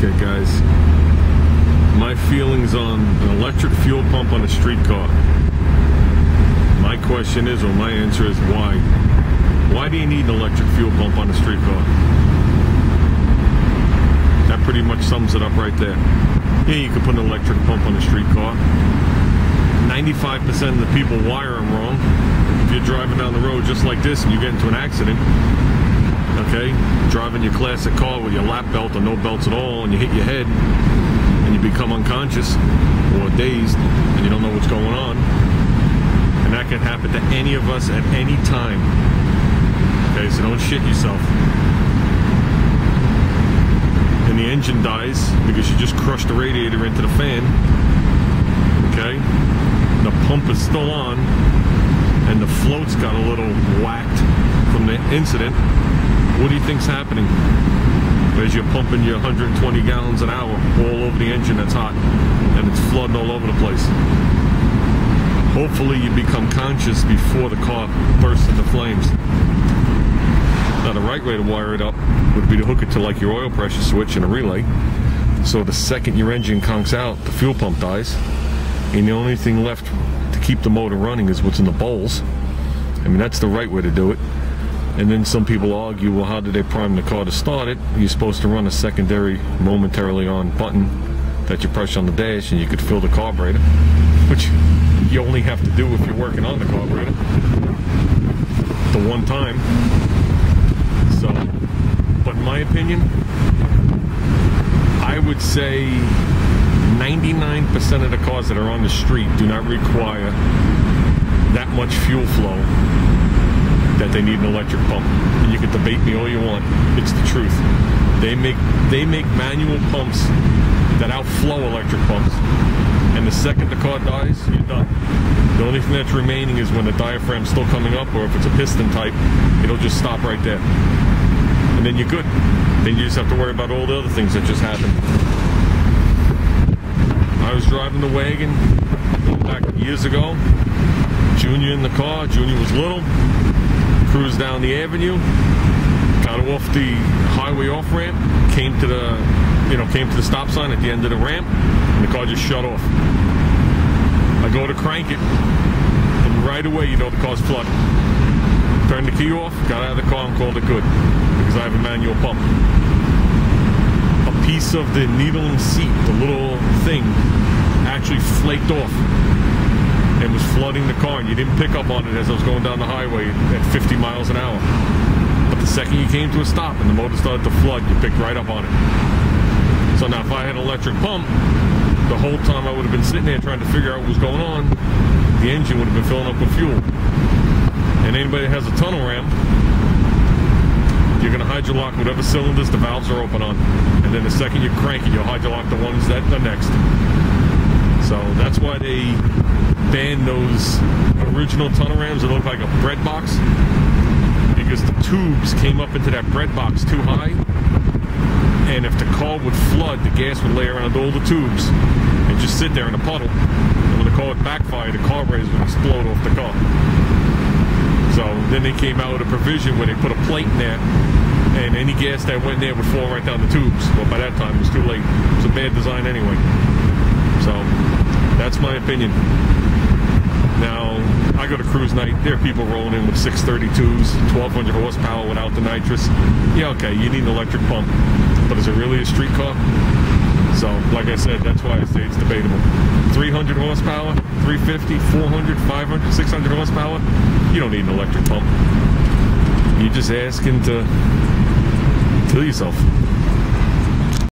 Okay, guys, my feelings on an electric fuel pump on a street car. My question is, or my answer is, why? Why do you need an electric fuel pump on a street car? That pretty much sums it up right there. Yeah, you could put an electric pump on a street car. 95% of the people wire them wrong. If you're driving down the road just like this and you get into an accident, okay, driving your classic car with your lap belt or no belts at all, and you hit your head and you become unconscious or dazed and you don't know what's going on, and that can happen to any of us at any time. Okay, so don't shit yourself. And the engine dies because you just crushed the radiator into the fan. Okay, the pump is still on and the float's got a little whacked from the incident. What do you think's happening? As you're pumping your 120 gallons an hour all over the engine that's hot and it's flooding all over the place. Hopefully you become conscious before the car bursts into flames. Now the right way to wire it up would be to hook it to like your oil pressure switch and a relay. So the second your engine conks out, the fuel pump dies. And the only thing left to keep the motor running is what's in the bowls. I mean, that's the right way to do it. And then some people argue, well, how did they prime the car to start it? You're supposed to run a secondary momentarily on button that you press on the dash and you could fill the carburetor, which you only have to do if you're working on the carburetor the one time. So, but in my opinion, I would say 99% of the cars that are on the street do not require that much fuel flow that they need an electric pump. And you can debate me all you want. It's the truth. They make manual pumps that outflow electric pumps. And the second the car dies, you're done. The only thing that's remaining is when the diaphragm's still coming up, or if it's a piston type, it'll just stop right there. And then you're good. Then you just have to worry about all the other things that just happened. I was driving the wagon back years ago. Junior in the car. Junior was little. Cruised down the avenue. Got off the highway off ramp. Came to the stop sign at the end of the ramp, and the car just shut off. I go to crank it, and right away you know the car's flooded. Turned the key off, got out of the car, and called it good because I have a manual pump. A piece of the needle and seat, the little thing, actually flaked off and was flooding the car, and you didn't pick up on it as I was going down the highway at 50 miles an hour. But the second you came to a stop and the motor started to flood, you picked right up on it. So now if I had an electric pump, the whole time I would have been sitting there trying to figure out what was going on, the engine would have been filling up with fuel. And anybody that has a tunnel ram, you're going to hydrolock whatever cylinders the valves are open on. And then the second you crank it, you'll hydrolock the ones that are next. So that's why they banned those original tunnel rams that look like a bread box, because the tubes came up into that bread box too high, and if the car would flood, the gas would lay around all the tubes and just sit there in a puddle, and when the car would backfire, the carburetors would explode off the car. So then they came out with a provision where they put a plate in there, and any gas that went there would fall right down the tubes. But by that time it was too late. It was a bad design anyway. So that's my opinion. Now, I go to cruise night, there are people rolling in with 632s, 1200 horsepower without the nitrous. Yeah, okay, you need an electric pump, but is it really a street car? So, like I said, that's why I say it's debatable. 300 horsepower, 350, 400, 500, 600 horsepower, you don't need an electric pump. You're just asking to kill yourself.